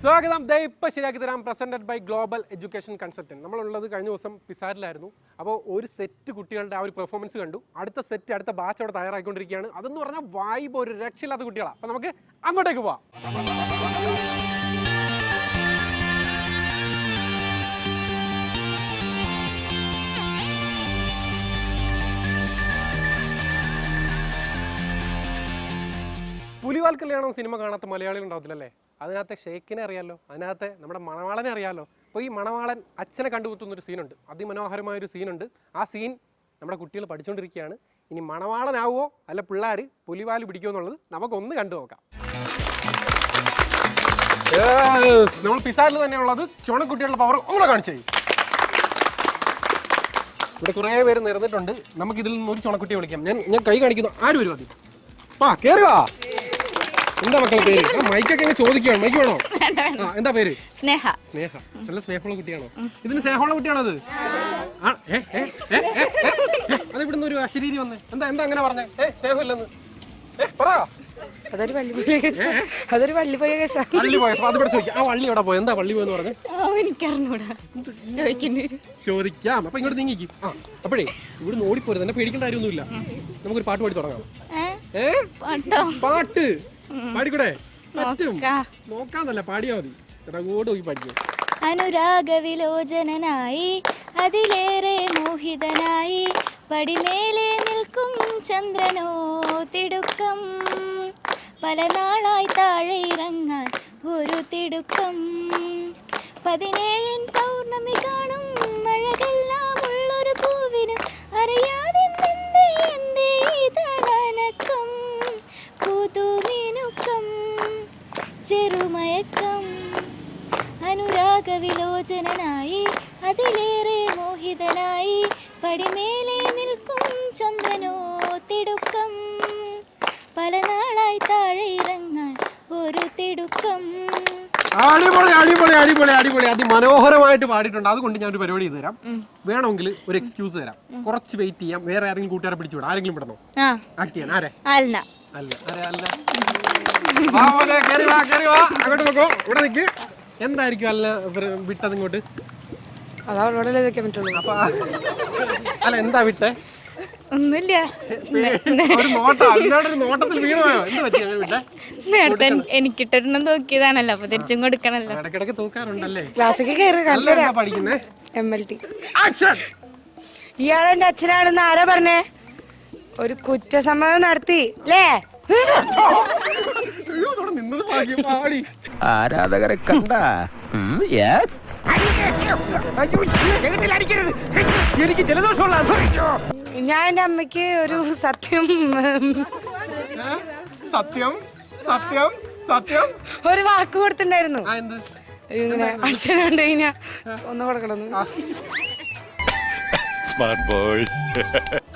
സ്വാഗതം. ഇപ്പം ശരിയാക്കി തരാം. Presented by global education consultant. നമ്മളുള്ളത് കഴിഞ്ഞ ദിവസം പിസാരിലായിരുന്നു. അപ്പോൾ ഒരു സെറ്റ് കുട്ടികളുടെ ആ ഒരു പെർഫോമൻസ് കണ്ടു. അടുത്ത സെറ്റ്, അടുത്ത ബാച്ച് അവിടെ തയ്യാറായിക്കൊണ്ടിരിക്കുകയാണ്. അതെന്ന് പറഞ്ഞാൽ വൈബ് ഒരു രക്ഷയില്ലാത്ത കുട്ടികളാണ്. അപ്പോൾ നമുക്ക് അങ്ങോട്ടേക്ക് പോവാം. പുലിവാൽ കല്യാണം സിനിമ കാണാത്ത മലയാളികൾ ഉണ്ടാവത്തില്ലല്ലേ? അതിനകത്തെ ഷേക്കിനെ അറിയാമല്ലോ, അതിനകത്തെ നമ്മുടെ മണവാളനെ അറിയാമല്ലോ. അപ്പോൾ ഈ മണവാളൻ അച്ഛനെ കണ്ടുമുട്ടുന്നൊരു സീനുണ്ട്, അതിമനോഹരമായൊരു സീനുണ്ട്. ആ സീൻ നമ്മുടെ കുട്ടികൾ പഠിച്ചുകൊണ്ടിരിക്കുകയാണ്. ഇനി മണവാളനാവുമോ അല്ല പിള്ളേർ പുലിവാൽ പിടിക്കുമോ എന്നുള്ളത് നമുക്കൊന്ന് കണ്ടു നോക്കാം. നമ്മൾ പിസാറിൽ തന്നെയുള്ളത് ചുണക്കുട്ടികളുടെ പവർ ഒന്നുകൂടെ കാണിച്ചേ. ഇവിടെ കുറേ പേര് നിറഞ്ഞിട്ടുണ്ട്. നമുക്കിതിൽ നിന്ന് ഒരു ചുണക്കുട്ടിയെ വിളിക്കാം. ഞാൻ കൈ കാണിക്കുന്നു. ആര് വരും ആദ്യം? കേറുക. എന്താ മക്കളെ പേര്? മൈക്കൊക്കെ ചോദിക്കുകയാണ്. മൈക്ക് വേണോ? എന്താ പേര്? സ്നേഹ. സ്നേഹ നല്ല സ്നേഹമുള്ള കുട്ടിയാണോ? ഇതിന് സ്നേഹമുള്ള കുട്ടിയാണോ അത്? അത് ഇവിടുന്ന് ഒരു അശരീരി വന്ന് എന്താ അങ്ങനെ പറഞ്ഞേ? സ്നേഹമില്ലെന്ന് പറ. അതൊരു വള്ളിപ്പോയ കേസാ. അത് ഇവിടെ ചോദിക്കാം. ആ വള്ളി എവിടെ പോയി? എന്താ വള്ളി പോയെന്ന് പറഞ്ഞേ? എനിക്കറിഞ്ഞൂടാ, ചോദിക്കാം. അപ്പൊ ഇങ്ങോട്ട് നീങ്ങിക്കും. അപ്പോഴേ ഇവിടുന്ന് ഓടിപ്പോരുത്, തന്നെ പേടിക്കേണ്ട കാര്യമൊന്നുമില്ല. നമുക്കൊരു പാട്ട് പാടി തുടങ്ങാം. പാട്ട് പാടിക്കൂടെ? പറ്റും. നോക്കാന്നല്ല, പാടിയാ മതി. അങ്ങോട്ട് പോയി പഠിക്കും. അനുരാഗവിലോചനായി അതിലേറെ മോഹിതനായി പടിമേലെ നിൽക്കും ചന്ദ്രനോ തിടുക്കം, പല നാളായി താഴെ ഇറങ്ങാൻ ഒരു തിടുക്കം, 17 പൗർണമി കാണും അഴകെല്ലാം ഉള്ളൊരു പൂവിനും അറിയാതെ തടനക്കം, പുതുമിനുക്കം ചെറുമയക്കം, അനുരാഗവിലോചനായി അതിലേറെ മോഹിതനായി പടിമേലെ നിൽക്കും ചന്ദ്രനോ തിടുക്കം, പല നാളായി താഴെ ഇറങ്ങാൻ ഒരു തിടുക്കം. അടിപൊളി അടിപൊളി അടിപൊളി അടിപൊളി. അതിമനോഹരമായിട്ട് പാടിയിട്ടുണ്ട്. അതുകൊണ്ട് ഞാൻ ഒരു പരിപാടി ചെയ്ത് തരാം. വേണമെങ്കിൽ ഒരു എക്സ്ക്യൂസ് തരാം. കുറച്ച് വെയിറ്റ് ചെയ്യാം. വേറെ ആരെങ്കിലും കൂട്ടുകാരെ പിടിച്ചു വിടാം. ആരെങ്കിലും വിടണോ? ആക്ട് ചെയ്യാൻ? ആരെ? അല്ല. അങ്ങോട്ട് നോക്കോ, ഇവിടെ നിൽക്ക്. എന്തായിരിക്കും അല്ല വിട്ടത് ഇങ്ങോട്ട്? അല്ല എന്താ വിട്ടേ? ഒന്നുമില്ല, എനിക്കിട്ടെണ്ണം നോക്കിയതാണല്ലോ, അപ്പൊ തിരിച്ചും കൊടുക്കണല്ലോ. ഇടയ്ക്കിടയ്ക്ക് തൂക്കാറുണ്ടല്ലേ? പഠിക്കുന്നേ MLT. ഇയാളെന്റെ അച്ഛനാണെന്ന് ആരാ പറഞ്ഞേ? ഒരു കുറ്റസമ്മതം നടത്തി അല്ലേ? ആരാധകരെ കണ്ട എനിക്ക് ജലദോഷമുള്ള. ഞാൻ എന്റെ അമ്മയ്ക്ക് ഒരു സത്യം ഒരു വാക്ക് കൊടുത്തിട്ടുണ്ടായിരുന്നു. ഇങ്ങനെ അച്ഛനുണ്ട് കഴിഞ്ഞാ ഒന്ന് കൊടുക്കണം.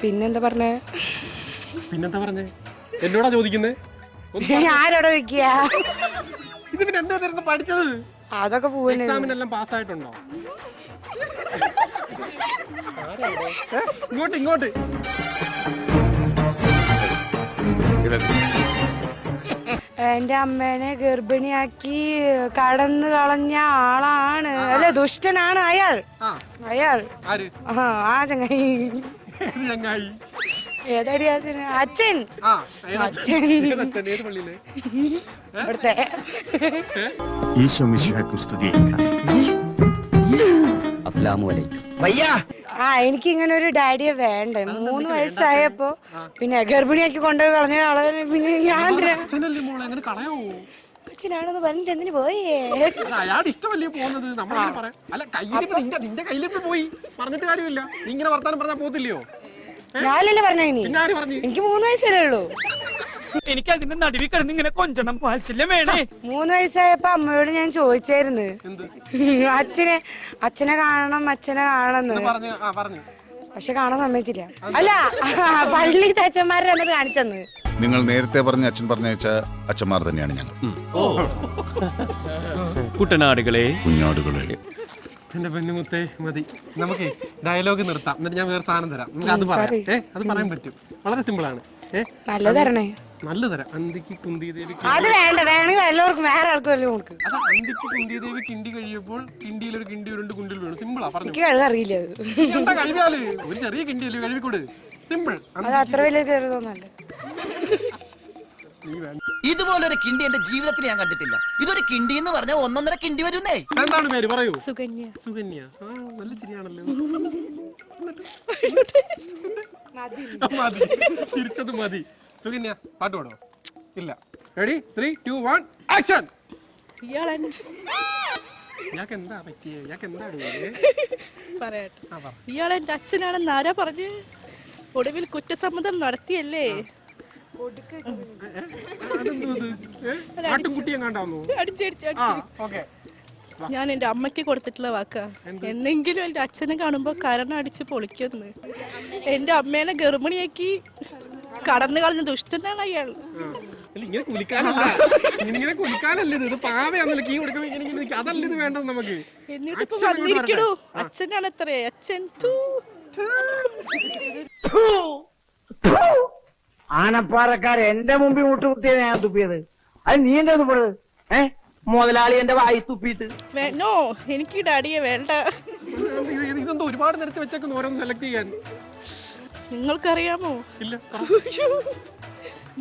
പിന്നെന്താ പറഞ്ഞേ? എന്നോടാ ചോദിക്കുന്നേ? ആരോടെ വെക്കുക? ഇത് പിന്നെ എന്താ പഠിച്ചത്? അതൊക്കെ എക്സാമിനെല്ലാം പാസ്സായിട്ടുണ്ടോ? ഇങ്ങോട്ട് എന്റെ അമ്മേനെ ഗർഭിണിയാക്കി കടന്നു കളഞ്ഞ ആളാണ്. അല്ലെ, ദുഷ്ടനാണ് അയാൾ. ആ ചങ്ങായി. ഏതാടി അച്ഛൻ? ഇവിടുത്തെ എനിക്ക് ഇങ്ങനെ ഒരു ഡാഡിയെ വേണ്ടേ. 3 വയസ്സായപ്പോ പിന്നെ ഗർഭിണിയാക്കി കൊണ്ടുപോയി കളഞ്ഞ ആളെ പിന്നെ ഞാൻ അച്ഛനാണെന്ന് പറഞ്ഞിട്ട് എന്തിനു പോയേ? ഇഷ്ടമല്ലേ പോകുന്നത്? നിന്റെ കയ്യിലിട്ട് പോയി പറഞ്ഞിട്ട് കാര്യമില്ല. നീ ഇങ്ങനെ വർത്താനം പറഞ്ഞാ പോത്തില്ലയോ? ഞാനല്ലേ പറഞ്ഞ? എനിക്ക് 3 വയസ്സല്ലേ ഉള്ളൂ. എനിക്ക് അതിന്റെ നടുവിൽ കിടന്ന് ഇങ്ങനെ കൊഞ്ചണം വാത്സല്യം വേണേ. 3 വയസ്സായപ്പോ അമ്മയോട് ഞാൻ ചോദിച്ചായിരുന്നു അച്ഛനെ കാണണം പക്ഷെ കാണാൻ സമ്മതിച്ചില്ല. അല്ല, പള്ളിയിലത്തെ അച്ഛന്മാരെ എന്നിട്ട് കാണിച്ചെന്ന്. നിങ്ങൾ നേരത്തെ പറഞ്ഞ അച്ഛൻ പറഞ്ഞയച്ച അച്ഛന്മാർ തന്നെയാണ് ഞങ്ങൾ. കുട്ടനാടുകളെ കുഞ്ഞാടുകളെ. എന്റെ പെണ്ണുമുത്തേ മതി. നമുക്ക് ഡയലോഗ് നിർത്താം. എന്നിട്ട് ഞാൻ വേറെ സാധനം തരാം. നമുക്ക് അത് പറയാം. അത് പറയാൻ പറ്റും. വളരെ സിമ്പിൾ ആണ്. നല്ലതരണേ. നല്ല തരാം. അന്തിക്ക് കുന്തിദേവി അത് വേണ്ട, വേണമെങ്കിൽ എല്ലാവർക്കും വേറെ ആൾക്കും വല്ലതും കൊടുക്കും. അതാ അന്തിക്ക് കുന്തിദേവി കിണ്ടി കഴിയപ്പോൾ കിണ്ടിയിൽ ഒരു കിണ്ടി ഉരുണ്ട് കുണ്ടിൽ വീണു. സിമ്പിളാ പറഞ്ഞു. എനിക്ക് കഴിവറിയില്ല അത്. എന്താ കഴിവാല്? ഒരു ചെറിയ കിണ്ടിയല്ലേ കഴിവിക്കൂട്. സിമ്പിൾ. അത് അത്ര വലിയ ചെറുതൊന്നല്ല. ഇതുപോലൊരു കിണ്ടി എന്റെ ജീവിതത്തിൽ ഞാൻ കണ്ടിട്ടില്ല. ഇതൊരു കിണ്ടി എന്ന് പറഞ്ഞാൽ 1.5 കിണ്ടി വരുന്നേ. എന്താണ് പേര് പറയൂ? സുകന്യ. സുകന്യ. ആ നല്ല ശരിയാണല്ലോ. മതി, ചിരിച്ചത് മതി. സുകന്യ പാട്ട് പാടോ? ഇല്ല. Ready 3 2 1 action. ഇയാൾക്ക് എന്താ പറ്റിയേ? ഇയാൾക്ക് എന്താ പറയട്ടെ. ഇയാളെന്റെ അച്ഛനാണെന്ന് ആരാ പറഞ്ഞ്? ഒടുവിൽ കുറ്റസമ്മതം നടത്തിയല്ലേ? ഞാൻ എന്റെ അമ്മയ്ക്ക് കൊടുത്തിട്ടുള്ള വാക്കാ. എന്നെങ്കിലും എന്റെ അച്ഛനെ കാണുമ്പോ കരണം അടിച്ച് പൊളിക്കുന്നു. എന്റെ അമ്മേനെ ഗർഭിണിയാക്കി കടന്നു കളഞ്ഞ ദുഷ്ടനാണ് അയാൾ. ഇങ്ങനെ കുലിക്കാനല്ലേ ഇത്? പാവയാന്നല്ലോ കീ കൊടുക്കുമ്പോ അതല്ല ഇത് വേണ്ടത് നമുക്ക്. എന്നിട്ടിപ്പോ വന്നിരിക്കണോ? അച്ഛനാണ് എത്ര അച്ഛൻ. ആനപ്പാറക്കാർ എന്റെ മുമ്പിൽ മുട്ടുകുത്തിയത് ഞാൻ തുപ്പിയത്. അത് നീ എന്താ തുപ്പണത്? മുതലാളി എന്റെ വായി തുപ്പിയിട്ട്. നോ, എനിക്ക് ഡാഡിയെ വേണ്ട. ഇതെന്തോ ഒരുപാട് നിരത്തി വെച്ചേക്കുന്നു ഓരോന്ന് സെലക്ട് ചെയ്യാൻ. നിങ്ങൾക്കറിയാമോ? ഇല്ല.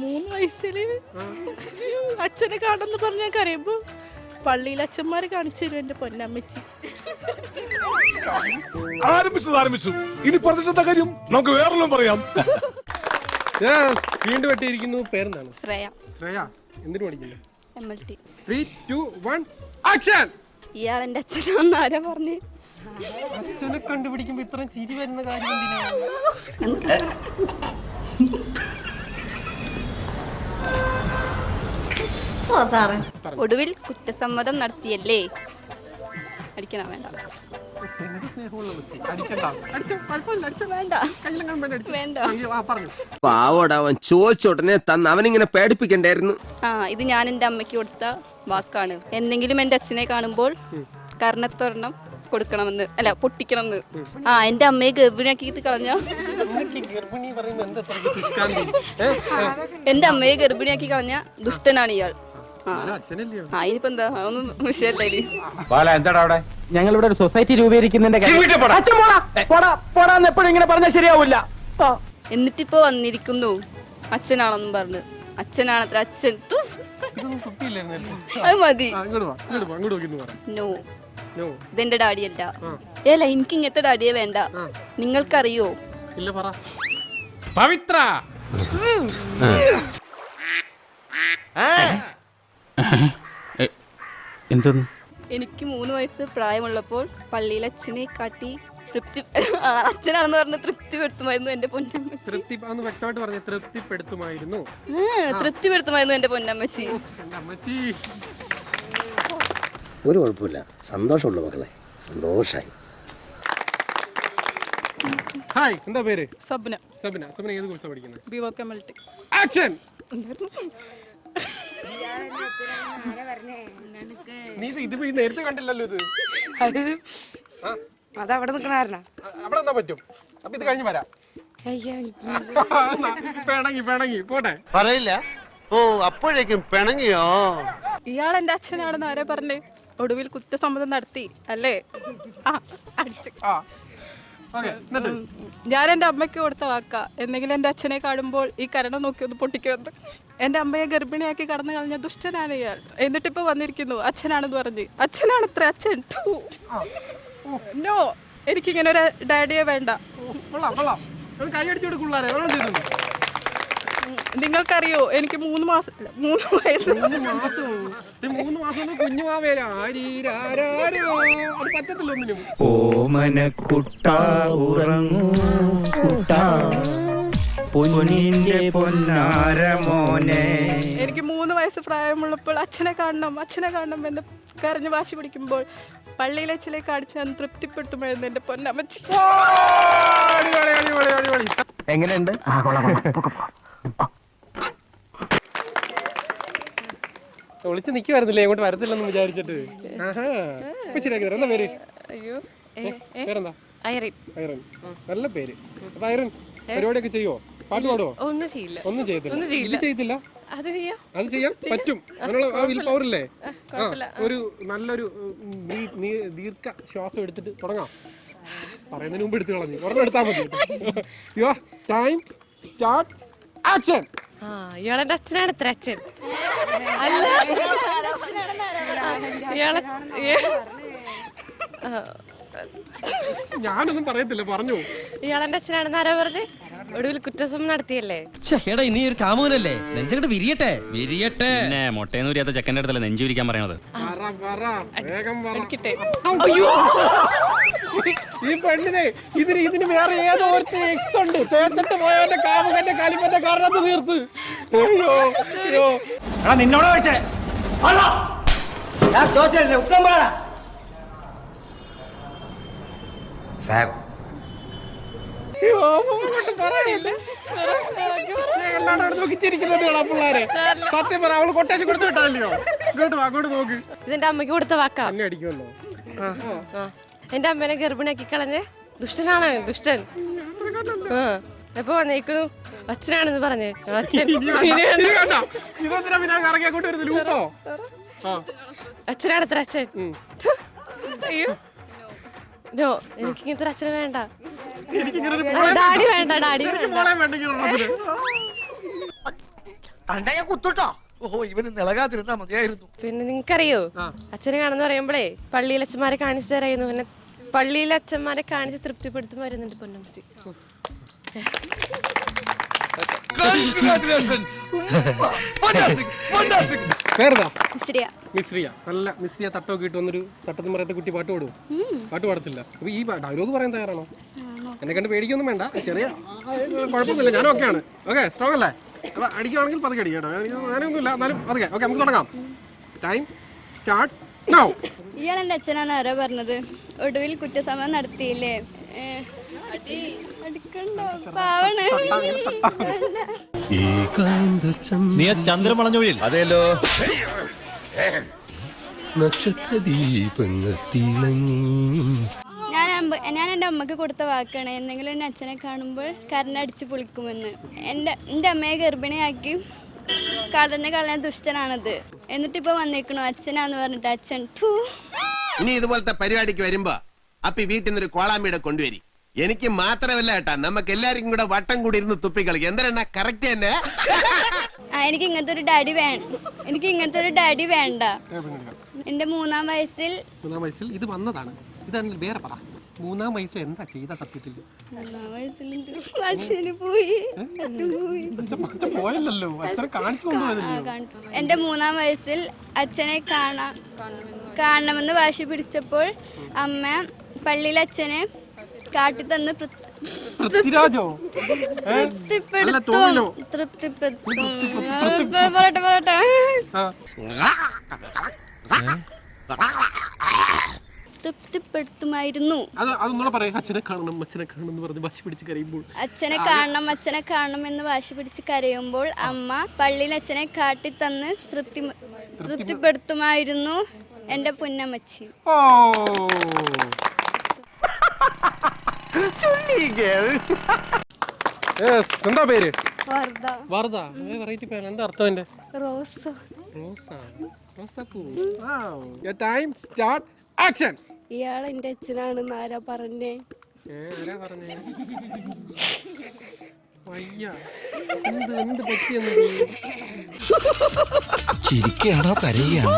3 വയസ്സില് അച്ഛനെ കാണുമെന്ന് പറഞ്ഞാൽ കരയുമ്പോ പള്ളിയിൽ അച്ഛന്മാര് കാണിച്ചു തരും എന്റെ പൊന്നമ്മച്ചി. ആരംഭിച്ചു. ഇനി പറഞ്ഞിട്ടെന്താ കാര്യം? നമുക്ക് വേറെല്ലാം പറയാം. വീണ്ടും വെട്ടിയിരിക്കുന്നു. പേരെന്താണ്? ശ്രേയ. ശ്രേയ. എന്തിനു പഠിക്കുന്നു? MLT. 3 2 1 ആക്ഷൻ. ഇയാൾ എന്റെ അച്ഛനാണെന്ന് ആരാ പറഞ്ഞ്? അച്ഛനെ കണ്ടുപിടിക്കുമ്പോ ഇത്രയും ചിരി വരുന്ന കാര്യം എന്തിനാണ്? ഒടുവിൽ കുറ്റസമ്മതം നടത്തിയല്ലേ? അടിക്കണ വേണ്ട? വേണ്ട. പാവോടവൻ ചോദിച്ചോടനെ തന്ന് അവനിങ്ങനെ പേടിപ്പിക്കണ്ടായിരുന്നു. ഇത് ഞാൻ എന്റെ അമ്മയ്ക്ക് കൊടുത്ത വാക്കാണ്. എന്തെങ്കിലും എന്റെ അച്ഛനെ കാണുമ്പോൾ കർണത്തൊരെണ്ണം കൊടുക്കണമെന്ന്, അല്ല പൊട്ടിക്കണമെന്ന്. എന്റെ അമ്മയെ ഗർഭിണിയാക്കിയിട്ട് കളഞ്ഞ, എന്റെ അമ്മയെ ഗർഭിണിയാക്കി കളഞ്ഞ ദുഷ്ടനാണ് ഇയാൾ. ഇനിയിപ്പോ എന്താ, ഒന്നും വിഷയല്ലേ? എന്താടാ അവിടെ? ഞങ്ങൾ ഇവിടെ ഒരു സൊസൈറ്റി രൂപീകരിക്കുന്നതിന്റെ എപ്പോഴും ഇങ്ങനെ പറഞ്ഞാൽ ശരിയാവില്ല. എന്നിട്ടിപ്പോ വന്നിരിക്കുന്നു അച്ഛനാണെന്നും പറഞ്ഞു. അച്ഛനാണത്ര അച്ഛൻ. അത് മതി. നോ, ഇതെന്റെ ഡാഡിയല്ല. ഏല, എനിക്ക് ഇങ്ങനത്തെ ഡാഡിയെ വേണ്ട. നിങ്ങൾക്കറിയോ? ഇല്ല, പറ. പവിത്ര. എന്തെന്ന്? എനിക്ക് 3 വയസ്സ് പ്രായമുള്ളപ്പോൾ പള്ളിയിൽ അച്ഛനെ കാട്ടി അച്ഛനാണെന്ന് പറഞ്ഞ തൃപ്തിപ്പെടുത്തുമായിരുന്നു എന്റെ പൊന്നമ്മ. വ്യക്തമായിട്ട് പറഞ്ഞു. തൃപ്തിപ്പെടുത്തുമായിരുന്നു. തൃപ്തിപ്പെടുത്തുമായിരുന്നു എന്റെ പൊന്നമ്മച്ചി. ഒരു കുഴപ്പമില്ല, സന്തോഷമുള്ള മക്കളെ, സന്തോഷായി. ഹായ്, എന്താ പേര്? സബ്ന. സബ്ന. സബ്ന ഏത് കോഴ്സാണ് പഠിക്കുന്നത്? BVOC MLT. ആക്ഷൻ. നീ ഇത് നേരത്തെ കണ്ടില്ലല്ലോ. ഇത് അത് അവിടെ നിൽക്കണ കാരണം അവിടെ എന്താ പറ്റും? അപ്പൊ ഇത് കഴിഞ്ഞ് വരാം. പിണങ്ങി പോട്ടെ. പറയില്ല. ഓ, അപ്പോഴേക്കും പിണങ്ങിയോ? ഇയാൾ എന്റെ അച്ഛനാണെന്ന് ആരാ പറഞ്ഞേ? ഒടുവിൽ കുറ്റസമ്മതം നടത്തി അല്ലേ? ഞാൻ എന്റെ അമ്മയ്ക്ക് കൊടുത്ത വാക്കാ. എന്തെങ്കിലും എന്റെ അച്ഛനെ കാണുമ്പോൾ ഈ കരണം നോക്കി ഒന്ന് പൊട്ടിക്കുമെന്ന്. എന്റെ അമ്മയെ ഗർഭിണിയാക്കി കടന്നു കളഞ്ഞ ദുഷ്ടനാണ് ഇയാൾ. എന്നിട്ടിപ്പോ വന്നിരിക്കുന്നു അച്ഛനാണെന്ന് പറഞ്ഞ്. അച്ഛനാണത്ര അച്ഛൻ. നോ, എനിക്കിങ്ങനെ ഒരു ഡാഡിയെ വേണ്ട. നിങ്ങൾക്കറിയോ? എനിക്ക് 3 വയസ്സ്. 3 മാസം കുഞ്ഞു മാവേല. അത് പറ്റത്തില്ല ഒന്നിനും. എനിക്ക് 3 വയസ്സ് പ്രായമുള്ളപ്പോൾ അച്ഛനെ കാണണം എന്ന് കരഞ്ഞ് വാശി പിടിക്കുമ്പോൾ പള്ളിയിലെ ചില കാണിച്ച് ഞാൻ തൃപ്തിപ്പെടുത്തുമായിരുന്നു എന്റെ പൊന്നമ്മച്ചി. എങ്ങനെയുണ്ട്? വിളിച്ച് നിക്കുവായിരുന്നില്ലേ? ഇങ്ങോട്ട് വരത്തില്ലെന്ന് വിചാരിച്ചിട്ട്. ഇപ്പൊ ശരിയാക്കി തരാം. എന്താ പേര്? പേരെന്താ? ഐറിൻ. ഐറൻ. നല്ല പേര്. അപ്പൊ ഐറൻ പരിപാടിയൊക്കെ ചെയ്യുവോ? പാട്ട് പാടുവോ? ഒന്നും ചെയ്യില്ല. ഒന്നും ചെയ്യത്തില്ല. ഇത് ചെയ്തില്ല, അത് ചെയ്യാം. അത് ചെയ്യാൻ പറ്റും. അതിനുള്ള ആ വിൽ പവർ ഇല്ലേ? ഒരു നല്ലൊരു ദീർഘ ശ്വാസം എടുത്തിട്ട് തുടങ്ങാം. പറയുന്നതിന് മുമ്പ് എടുത്ത് കളഞ്ഞു. ഒരെണ്ണം എടുത്താൽ മതി. യോ ടൈം സ്റ്റാർട്ട് ആക്ഷൻ. ഇയാളെന്റെ അച്ഛനാണ് ഇത്ര അച്ഛൻ. അല്ല, ഇയാളെ ഞാനൊന്നും പറയത്തില്ല, പറഞ്ഞു. ഇയാളെന്റെ അച്ഛനാണെന്ന് ആരോ പറഞ്ഞ് ഒടുവിൽ കുറ്റസമ്മതം നടത്തിയല്ലേ? എടാ ഇനി ഒരു കാമുകനല്ലേ, നെഞ്ചങ്ങട്ട് വിരിയട്ടെ വിരിയട്ടെ. പിന്നെ മുട്ടയെന്ന് വരിയാത്ത ചെക്കൻ്റെ അടുത്തല്ലേ നെഞ്ചു വിരിക്കാൻ പറയണത്. വേഗം എടുക്കട്ടെ. ഈ പെണ്ണിനെ ഇതിന് വേറെ ഏതോ ഒരു എക്സ് ഉണ്ട്. തേച്ചിട്ട് പോയവന്റെ കാമുകന്റെ കാലിപ്പന്റെ കാരണത്ത് തീർത്ത്. അയ്യോ അയ്യോ, നിന്നോട് ചോദിച്ചേ. ഉത്തരം പറയണ സാർ പിള്ളേരെ സത്യം പറ, അവള് കൊട്ടേഷൻ കൊടുത്തു വിട്ടാലോ? അങ്ങോട്ട് നോക്ക്. ഇതെന്റെ അമ്മയ്ക്ക് കൊടുത്ത വാക്കാ. എന്നെ അടിക്കുമല്ലോ. എന്റെ അമ്മേനെ ഗർഭിണിയാക്കി കളഞ്ഞ് ദുഷ്ടനാണ് ദുഷ്ടൻ. എപ്പോ വന്നേക്കുന്നു അച്ഛനാണെന്ന് പറഞ്ഞേ. അച്ഛൻ അച്ഛനാണ് ഇത്ര അച്ഛൻ. അയ്യോ നോ, എനിക്ക് ഇങ്ങനത്തെ ഒരു അച്ഛനെ വേണ്ട. ഡാഡി വേണ്ട, ഡാഡി കുത്തുട്ടോ. ഓ, ഇവന് നിളകാതിരുന്നാ മതിയായിരുന്നു. പിന്നെ നിങ്ങൾക്കറിയോ, അച്ഛനെ കാണുന്ന പറയുമ്പോഴേ പള്ളിയിലെ അച്ഛന്മാരെ കാണിച്ചു തരായിരുന്നു. പിന്നെ പള്ളിയിലെ അച്ഛന്മാരെ കാണിച്ച് തൃപ്തിപ്പെടുത്തും വരുന്നുണ്ട് പൊന്നമ്മച്ചി. മിശ്രിയ. നല്ല മിശ്രിയ തട്ടൊക്കെ ഇട്ട് വന്നൊരു തട്ടത്തും പറയത്തെ കുട്ടി പാട്ട് പാടും. പാട്ട് പാടത്തില്ല. അപ്പൊ ഈ ഡയലോഗ് പറയാൻ തയ്യാറാണോ? എന്നെ കണ്ട് പേടിക്കൊന്നും വേണ്ട, ചെറിയ കുഴപ്പമൊന്നുമില്ല, ഞാനും ഒക്കെയാണ്. ഓക്കെ, സ്ട്രോങ് അല്ലേ? അപ്പൊ അടിക്കുവാണെങ്കിൽ പതുക്കെ അടിക്കും കേട്ടോ. ഞാനൊന്നുമില്ല, എന്നാലും പതുക്കെ. ഓക്കെ, നമുക്ക് തുടങ്ങാം. Time start now. ഇയാളെന്റെ അച്ഛനാണ് ആരോ പറഞ്ഞത്. ഒടുവിൽ കുറ്റസമ്മതം നടത്തിയില്ലേ? നീ ചന്ദ്രമളഞ്ഞൊഴിയിൽ അതേലോ. ഞാൻ എൻ്റെ അമ്മക്ക് കൊടുത്ത വാക്കാണ്, എന്തെങ്കിലും എൻ്റെ അച്ഛനെ കാണുമ്പോൾ കരണ്ടടിച്ച് പൊളിക്കുമെന്ന്. എൻ്റെ അമ്മയെ ഗർഭിണിയാക്കി കടന്നെ കളയാൻ ദുഷ്ടനാണത്. എന്നിട്ടിപ്പോൾ വന്നേക്കണു അച്ഛനാന്ന് പറഞ്ഞിട്ട്. അച്ഛൻ ഇനി ഇതുപോലത്തെ പരിപാടിക്ക് വരുമ്പോ അപ്പി വീട്ടിൽ നിന്നൊരു കോളാമ്പിയുടെ കൊണ്ടുവരി. എനിക്ക് മാത്രമല്ല കേട്ടാ, നമുക്ക് എല്ലാവർക്കും കൂടെ വട്ടം കൂടി ഇരുന്ന് തുപ്പിക്കളിക്കും. എന്താണ് കറക്റ്റ് തന്നെ? എനിക്ക് ഇങ്ങനത്തെ ഒരു ഡാഡി വേണ്ട. എന്റെ മൂന്നാം വയസ്സിൽ ഇത് വന്നതാണ്. ഇതാണെങ്കിൽ വേറെ പറ. മൂന്നാം വയസ്സിൽ എന്താ ചെയ്ത? സത്യത്തിൽ അച്ഛന് പോയി. പോയല്ലോ, അച്ഛനെ കാണിച്ചു കൊണ്ടുപോയതല്ലോ. എന്റെ മൂന്നാം വയസ്സിൽ അച്ഛനെ കാണണമെന്ന് വാശി പിടിച്ചപ്പോൾ അമ്മ പള്ളിയിൽ അച്ഛനെ കാട്ടിത്തന്ന് തൃപ്തിപ്പെടുത്തുമായിരുന്നു. അച്ഛനെ കാണണം എന്ന് വാശി പിടിച്ച് കരയുമ്പോൾ അമ്മ പള്ളിയിൽ അച്ഛനെ കാട്ടിത്തന്ന് തൃപ്തിപ്പെടുത്തുമായിരുന്നു എന്റെ പൊന്നമ്മച്ചി. എന്താ പേര്? വർദ്ധ. വെറൈറ്റി പേര്. എന്താ അർത്ഥം? എന്റെ ടൈം സ്റ്റാർട്ട് ആക്ഷൻ. ഇയാൾ എന്റെ അച്ഛനാണെന്ന് ആരാ പറഞ്ഞേ? എന്ത് പറ്റിയെന്ന് ചിരിക്കുകയാണോ കരയുകയാണോ?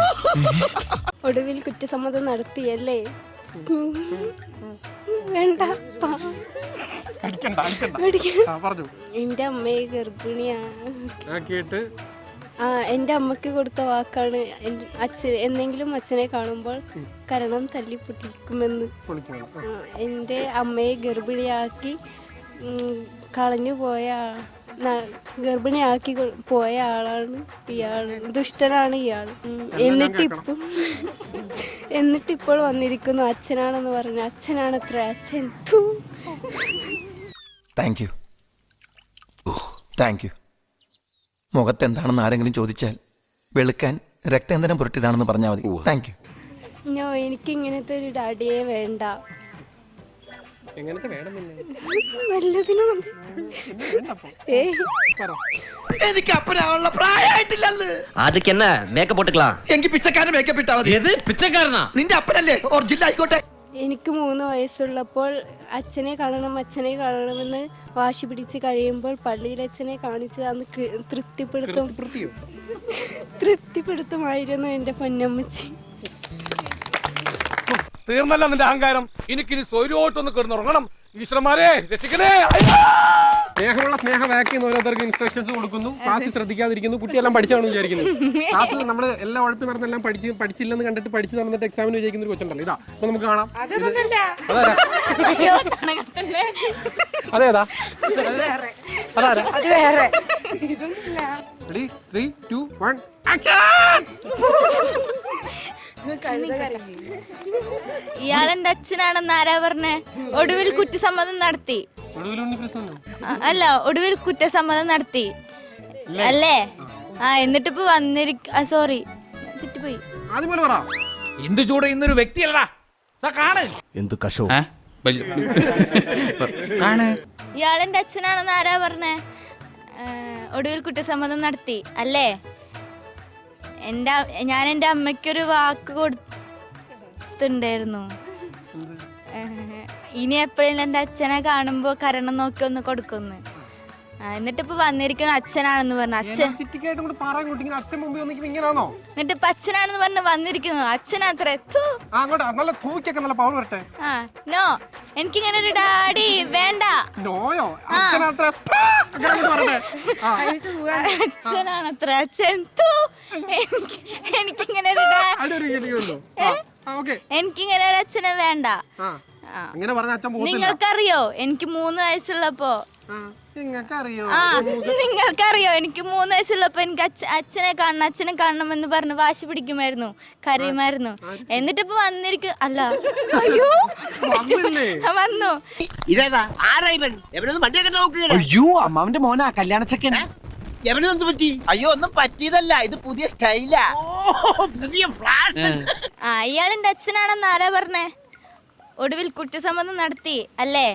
ഒടുവിൽ കുറ്റസമ്മതം നടത്തിയല്ലേ? വേണ്ട, എന്റെ അമ്മയെ ഗർഭിണിയാക്കിയിട്ട് എന്റെ അമ്മക്ക് കൊടുത്ത വാക്കാണ്. എന്തെങ്കിലും അച്ഛനെ കാണുമ്പോൾ കരണം തല്ലി പൊട്ടിക്കുമെന്ന്. എന്റെ അമ്മയെ ഗർഭിണിയാക്കി ഗർഭിണിയാക്കി പോയ ആളാണ് ഇയാൾ. ദുഷ്ടനാണ് ഇയാൾ. എന്നിട്ടിപ്പോൾ വന്നിരിക്കുന്നു അച്ഛനാണെന്ന് പറഞ്ഞു. അച്ഛനാണത്ര അച്ഛൻ. Thank you. മുഖത്തെന്താണെന്ന് ആരെങ്കിലും ചോദിച്ചാൽ വെളുക്കാൻ രക്തേന്ദ്രം പുരട്ടിയതാണെന്ന് പറഞ്ഞാൽ മതി. Thank you. എനിക്ക് ഇങ്ങനത്തെ ഒരു ഡാഡിയെ വേണ്ട. എങ്ങനത്തെ വേണം പിന്നെ നല്ലതിനു മതി. പിന്നെ വേണ്ടപ്പോ ഏയ് പറ. എനിക്ക് അപ്പനാവുള്ള പ്രായമായിട്ടില്ലെന്ന്. அதுக்கு என்ன மேக்கப் போட்டுக்கலாம். എങ്കിൽ പിച്ചക്കാരൻ മേക്കപ്പ് ഇട്ടാ മതി. ഏത് പിച്ചക്കാരനാ? നിന്റെ അപ്പനല്ലേ ഒറിജിനൽ ആയിക്കോട്ടെ. എനിക്ക് 3 വയസ്സുള്ളപ്പോൾ അച്ഛനെ കാണണമെന്ന് വാശി പിടിച്ച് കഴിയുമ്പോൾ പള്ളിയിൽ അച്ഛനെ കാണിച്ച് അന്ന് തൃപ്തിപ്പെടുത്തുമായിരുന്നു എൻ്റെ പൊന്നമ്മച്ചി. തീർന്നല്ല നിന്റെ അഹങ്കാരം. എനിക്കിനി സ്വൈരോട്ടൊന്ന് കിടന്നുറങ്ങണം. ഈശ്വരന്മാരെ രക്ഷിക്കണേ. സ്നേഹമുള്ള സ്നേഹ വാക്യം ഓരോരുത്തർക്ക് ഇൻസ്ട്രക്ഷൻസ് കൊടുക്കുന്നു. ക്ലാസ്സിൽ ശ്രദ്ധിക്കാതിരിക്കുന്നു. കുട്ടിയെല്ലാം പഠിച്ചാണെന്ന് വിചാരിക്കുന്നു. ക്ലാസ്സിൽ നമ്മൾ എല്ലാം ഉഴപ്പി നടന്നെല്ലാം പഠിച്ചില്ലെന്ന് കണ്ടിട്ട് പഠിച്ച് നടന്നിട്ട് എക്സാമിന് വിജയിക്കുന്ന ഒരു കൊച്ചുണ്ടല്ലോ. ഇതാ അപ്പൊ നമുക്ക് കാണാം. അതേതാ? അതാരാ? അത് വേറെ. Ready? 3, 2, 1, action! ഇയാളെന്റെ അച്ഛനാണെന്ന് ആരാ പറഞ്ഞേ? ഒടുവിൽ കുറ്റസമ്മതം നടത്തി. അല്ല, ഒടുവിൽ കുറ്റസമ്മതം നടത്തി അല്ലേ? എന്നിട്ടിപ്പോ സോറി തെറ്റിപ്പോയി. എന്ത് ചൂട് ഇന്നൊരു വ്യക്തിയല്ലടാ. എന്ത് കഷവും ഇയാളെന്റെ അച്ഛനാണെന്ന് ആരാ പറഞ്ഞേ? ഒടുവിൽ കുറ്റസമ്മതം നടത്തി അല്ലേ? ഞാൻ എൻ്റെ അമ്മയ്ക്കൊരു വാക്ക് കൊടുത്തിട്ടുണ്ടായിരുന്നു. ഇനി എപ്പോഴും എൻ്റെ അച്ഛനെ കാണുമ്പോൾ കരണം നോക്കി ഒന്ന് കൊടുക്കുന്നു. എന്നിട്ടിപ്പോ വന്നിരിക്കുന്ന അച്ഛനാണെന്ന് പറഞ്ഞു. എന്നിട്ടിപ്പോ അച്ഛനാണെന്ന് പറഞ്ഞു വന്നിരിക്കുന്നു. അച്ഛനത്ര നോ, എനിക്കിങ്ങനെ ഒരു ഡാഡി വേണ്ട. അച്ഛനാണത്ര അച്ഛൻ. എനിക്കിങ്ങനെ ഒരു എനിക്കിങ്ങനെ ഒരു അച്ഛനെ വേണ്ട. നിങ്ങൾക്കറിയോ എനിക്ക് 3 വയസ്സുള്ളപ്പോ നിങ്ങൾക്കറിയോ എനിക്ക് 3 വയസ്സുള്ളപ്പോ എനിക്ക് അച്ഛനെ കാണണമെന്ന് പറഞ്ഞ് വാശി പിടിക്കുമായിരുന്നു, കരയുമായിരുന്നു. എന്നിട്ടിപ്പോ വന്നിരിക്കും. അല്ല, അയ്യോ വന്നു. അയ്യോ അമ്മാവന്റെ മോനാ കല്യാണച്ചക്കൻ. എവനെന്ത് പറ്റി? അയ്യോ ഒന്നും പറ്റിയതല്ല, ഇത് പുതിയ സ്റ്റൈലാ. പുതിയ ഫ്ലാഷ്. ഇയാളെന്റെ അച്ഛനാണെന്ന് ആരാ പറഞ്ഞേ? ഒടുവിൽ കുറ്റസമ്മതം നടത്തി അല്ലേ?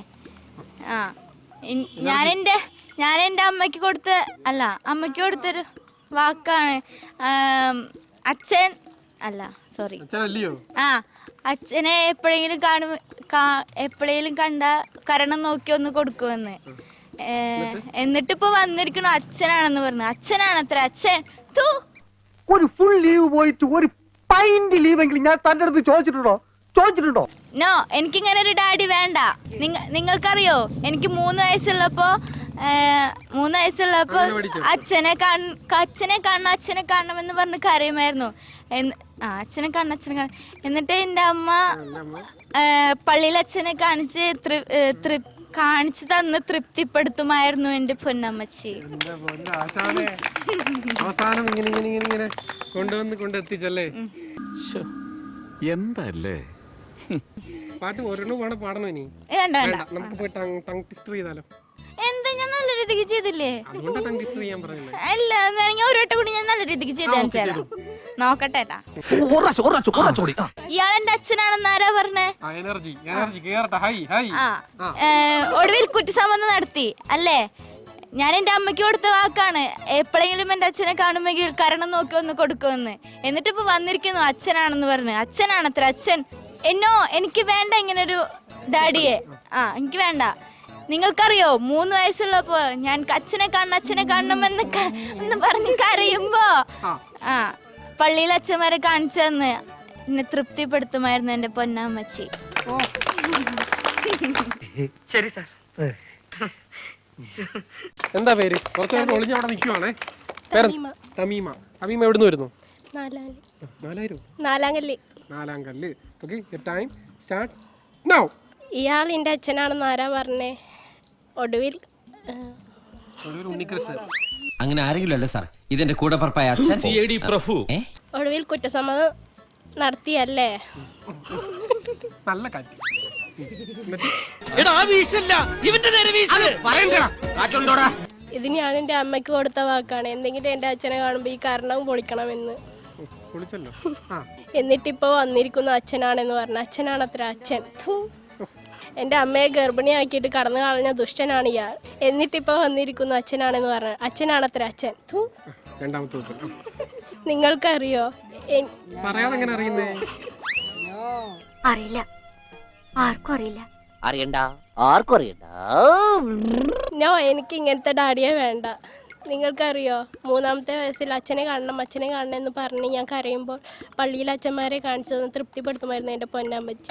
ഞാൻ എൻ്റെ അമ്മയ്ക്ക് കൊടുത്തൊരു വാക്കാണ്. അച്ഛൻ അല്ല, സോറി, അച്ഛനെ എപ്പോഴെങ്കിലും കണ്ട കരണം നോക്കി ഒന്ന് കൊടുക്കുമെന്ന്. എന്നിട്ടിപ്പോ വന്നിരിക്കണു അച്ഛനാണെന്ന് പറഞ്ഞു. അച്ഛനാണത്ര അച്ഛൻ. ഒരു ഫുൾ ലീവ് പോയിട്ട് ഒരു പൈന്റ് ലീവെങ്കിലും ഞാൻ തന്റെ അടുത്ത് ചോദിച്ചിട്ടുണ്ടോ? നോ, എനിക്കിങ്ങനെ ഒരു ഡാഡി വേണ്ട. നിങ്ങൾക്കറിയോ എനിക്ക് 3 വയസ്സുള്ളപ്പോ അച്ഛനെ കാണണമെന്ന് പറഞ്ഞ് കരയുമായിരുന്നു. അച്ഛനെ കാണണം. എന്നിട്ട് എൻ്റെ അമ്മ പള്ളിയിൽ അച്ഛനെ കാണിച്ച് തന്ന് തൃപ്തിപ്പെടുത്തുമായിരുന്നു എൻ്റെ പൊന്നമ്മച്ചി. അവസാനം ഇങ്ങനെ കൊണ്ടെത്തിച്ചല്ലേ. എന്തല്ലേ പാട്ട് ഒരെണ്ണം വേണം പാടണോ? ഇനി നമുക്ക് പോയി ടങ് ട്വിസ്റ്റർ ചെയ്താലോ? എന്താ, ഞാൻ നല്ല രീതിക്ക് ചെയ്തില്ലേ? അതുകൊണ്ടാ ടങ് ട്വിസ്റ്റർ ചെയ്യാൻ പറഞ്ഞില്ലേ? അല്ല, വേണമെങ്കിൽ ഒരു വട്ടം കൂടി ഞാൻ നല്ല രീതിക്ക് ചെയ്ത് നോക്കട്ടെ. ഇയാളെന്റെ അച്ഛനാണെന്ന് ആരാ പറഞ്ഞേ? ഒടുവിൽ കുറ്റസമ്മതം നടത്തി അല്ലേ? ഞാൻ എൻ്റെ അമ്മയ്ക്ക് കൊടുത്ത വാക്കാണ് എപ്പോഴെങ്കിലും എൻ്റെ അച്ഛനെ കാണുമെങ്കിൽ കരണം നോക്കി ഒന്ന് കൊടുക്കുമെന്ന്. എന്നിട്ടിപ്പോ വന്നിരിക്കുന്നു അച്ഛനാണെന്ന് പറഞ്ഞു. അച്ഛനാണത്ര അച്ഛൻ. എനിക്ക് വേണ്ട ഇങ്ങനൊരു ഡാഡിയെ. എനിക്ക് വേണ്ട. നിങ്ങൾക്കറിയോ 3 വയസ്സുള്ളപ്പോ ഞാൻ അച്ഛനെ കാണണമെന്ന് പറഞ്ഞ് കരയുമ്പോ പള്ളിയിൽ അച്ഛന്മാരെ കാണിച്ചു തന്ന് എന്നെ തൃപ്തിപ്പെടുത്തുമായിരുന്നു എൻ്റെ പൊന്നമ്മച്ചി. ശരി സാർ. എന്താ പേര്? കുറച്ച് നേരം ഒളിഞ്ഞ് അവിടെ നിൽക്കുവാണേ. തമീമ. തമീമ എവിടുന്ന് വരുന്നു? നാലാം കല്ല്. Okay, time starts now. ഇയാൾ എൻ്റെ അച്ഛനാണെന്ന് ആരാ പറഞ്ഞേ? ഒടുവിൽ ഉണ്ണികൃഷ്ണൻ. അങ്ങനെ ആരെങ്കിലും അല്ലേ സാർ? ഇതെന്റെ കൂടെ പറപ്പായ അച്ഛൻ പ്രഭു. ഒടുവിൽ കുറ്റസമ്മതം നടത്തിയല്ലേ? നല്ല കാറ്റ്. ഇത് ഞാൻ എൻ്റെ അമ്മയ്ക്ക് കൊടുത്ത വാക്കാണ്. എന്തെങ്കിലും എൻ്റെ അച്ഛനെ കാണുമ്പോൾ ഈ കാരണം പൊളിക്കണമെന്ന്. എന്നിട്ടിപ്പോ വന്നിരിക്കുന്ന അച്ഛനാണെന്ന് പറഞ്ഞ. അച്ഛനാണത്ര അച്ഛൻ. എൻ്റെ അമ്മയെ ഗർഭിണിയാക്കിയിട്ട് കടന്നു കളഞ്ഞ ദുഷ്ടനാണ് ഇയാൾ. എന്നിട്ടിപ്പോൾ വന്നിരിക്കുന്നു അച്ഛനാണെന്ന് പറഞ്ഞു. അച്ഛനാണത്ര അച്ഛൻ. രണ്ടാമത്തെ ഉത്തരം. നിങ്ങൾക്കറിയോ? പറയാതെ എങ്ങനെ അറിയുന്നേ? അറിയില്ല, ആർക്കും അറിയില്ല. അറിയണ്ട, ആർക്കും അറിയണ്ട. നോ, എനിക്ക് ഇങ്ങനത്തെ ഡാഡിയെ വേണ്ട. നിങ്ങൾക്കറിയോ, 3-ാമത്തെ വയസ്സിൽ അച്ഛനെ കാണണം എന്ന് പറഞ്ഞ് ഞാൻ കരയുമ്പോൾ പള്ളിയിൽ അച്ഛന്മാരെ കാണിച്ചത് തൃപ്തിപ്പെടുത്തുമായിരുന്നു എൻ്റെ പൊന്നമ്മച്ചി.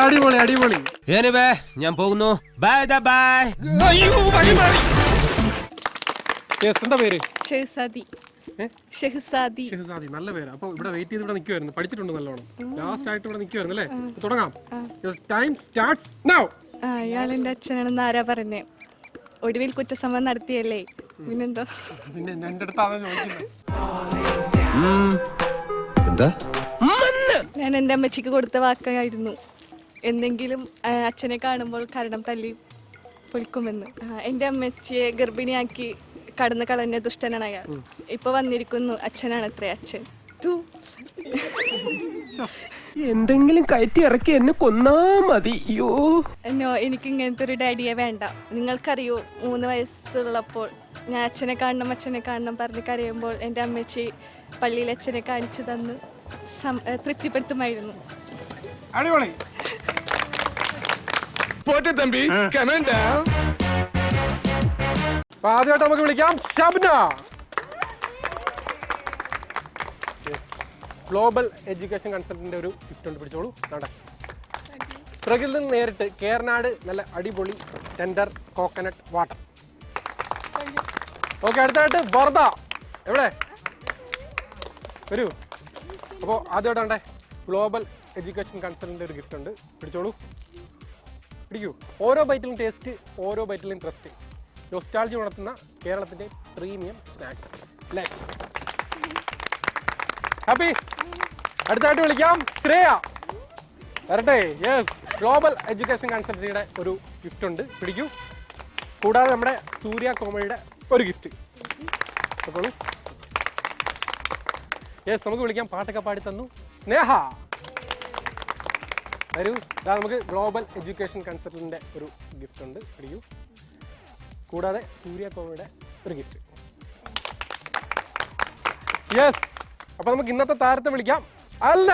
അടിപൊളി അടിപൊളി. ഞാൻ പോകുന്നു. Bye bye. എന്താ പേര്? ഷെഹ്സാദി. ഷെഹ്സാദി. ഷെഹ്സാദി, നല്ല പേര്. അപ്പൊ ഇവിടെ വെയിറ്റ് ചെയ്ത് ഇവിടെ നിൽക്കുമായിരുന്നു, പഠിച്ചിട്ടുണ്ട് നല്ലോണം. ലാസ്റ്റ് ആയിട്ട് ഇവിടെ നിൽക്കുമായിരുന്നു അല്ലേ? തുടങ്ങാം. Time starts now. ഇയാൾ എൻ്റെ അച്ഛനാണെന്ന് ആരാ പറഞ്ഞേ? ഒടുവിൽ കുറ്റസമ്മതം നടത്തിയല്ലേ? പിന്നെന്താ? പിന്നെ എന്റെ അടുത്താണ് ചോദിക്കുന്നത്. എന്താ? ഞാൻ എൻ്റെ അമ്മച്ചിക്ക് കൊടുത്ത വാക്കായിരുന്നു, എന്തെങ്കിലും അച്ഛനെ കാണുമ്പോൾ കരണം തല്ലി പൊളിക്കുമെന്ന്. എൻ്റെ അമ്മച്ചിയെ ഗർഭിണിയാക്കി കടന്നു കളഞ്ഞ ദുഷ്ടനാണ് അയാൾ. ഇപ്പൊ വന്നിരിക്കുന്നു അച്ഛനാണത്രേ അച്ഛൻ. എന്തെങ്കിലും കയറ്റി ഇറക്കി എന്നെ കൊന്നാ മതി. അയ്യോ, എന്നോ, എനിക്ക് ഇങ്ങനത്തെ ഒരു ഡാഡിയെ വേണ്ട. നിങ്ങൾക്കറിയോ, 3 വയസ്സുള്ളപ്പോൾ ഞാൻ അച്ഛനെ കാണണം പറഞ്ഞ് കരയുമ്പോൾ എൻ്റെ അമ്മച്ചി പള്ളിയിൽ അച്ഛനെ കാണിച്ചു തന്ന് തൃപ്തിപ്പെടുത്തുമായിരുന്നു. അടിപൊളി. പോട്ടെ തമ്പി, കമണ്ടാ. ആദ്യമായിട്ട് നമുക്ക് വിളിക്കാം ഷബ്ന. ഗ്ലോബൽ എഡ്യൂക്കേഷൻ കൺസൾട്ടന്റിന്റെ ഒരു ഗിഫ്റ്റ് ഉണ്ട്, പിടിച്ചോളൂ. പ്രകൃതിയിൽ നിന്ന് നേരിട്ട് കേരനാട് നല്ല അടിപൊളി ടെൻഡർ കോക്കനട്ട് വാട്ടർ. ഓക്കെ, അടുത്തായിട്ട് വർദ്ധ. എവിടെ വരൂ. അപ്പോൾ ആദ്യമായിട്ടാണ്ടേ ഗ്ലോബൽ എഡ്യൂക്കേഷൻ കൺസൾട്ടന്റിന്റെ ഒരു ഗിഫ്റ്റ് ഉണ്ട്, പിടിച്ചോളൂ. പിടിക്കൂ. ഓരോ ബൈറ്റിലും ടേസ്റ്റ്, ഓരോ ബൈറ്റിലും ട്രസ്റ്റ്. നൊസ്റ്റാൾജി ഉണർത്തുന്ന കേരളത്തിന്റെ പ്രീമിയം സ്നാക്സ്. ഹാപ്പി. അടുത്തായിട്ട് വിളിക്കാം ശ്രേയ. വരട്ടെ. യെസ്, ഗ്ലോബൽ എഡ്യൂക്കേഷൻ കൺസൾട്ടൻസിയുടെ ഒരു ഗിഫ്റ്റ് ഉണ്ട്, പിടിക്കൂ. കൂടാതെ നമ്മുടെ സൂര്യ കോമഡിയുടെ ഒരു ഗിഫ്റ്റ്. യെസ്, നമുക്ക് വിളിക്കാം. പാട്ടൊക്കെ പാടി തന്നു സ്നേഹ. വരൂ. നമുക്ക് ഗ്ലോബൽ എഡ്യൂക്കേഷൻ കൺസൾട്ടന്റിന്റെ ഒരു ഗിഫ്റ്റ് ഉണ്ട്, പിടിക്കൂ. കൂടാതെ സൂര്യ കോമഡിയുടെ ഒരു ഗിഫ്റ്റ്. യെസ്, അപ്പൊ നമുക്ക് ഇന്നത്തെ താരത്തെ വിളിക്കാം. അല്ല,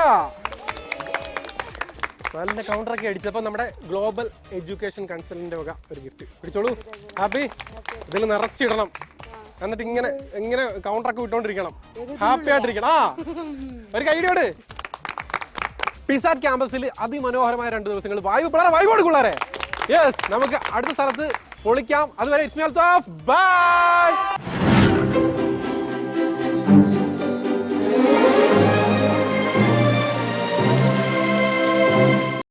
നല്ല കൗണ്ടറൊക്കെ അടിച്ചപ്പോൾ നമ്മുടെ ഗ്ലോബൽ എഡ്യൂക്കേഷൻ കൺസൾട്ടന്റിന്റെ വക ഒരു ഗിഫ്റ്റ്, പിടിച്ചോളൂ. ഹാപ്പി. ഇതിൽ നിറച്ചിടണം, എന്നിട്ട് ഇങ്ങനെ കൗണ്ടറൊക്കെ വിട്ടോണ്ടിരിക്കണം, ഹാപ്പി ആയിട്ടിരിക്കണം. ഒരു കൈഡിയോട്. പിസാറ്റ് ക്യാമ്പസിൽ അതിമനോഹരമായ 2 ദിവസങ്ങൾ വായു കൊടുക്കുള്ളേ. യെസ്, നമുക്ക് അടുത്ത സ്ഥലത്ത് പൊളിക്കാം. അതുവരെ ഇറ്റ്സ് മീ അൽതാഫ്. ബൈ.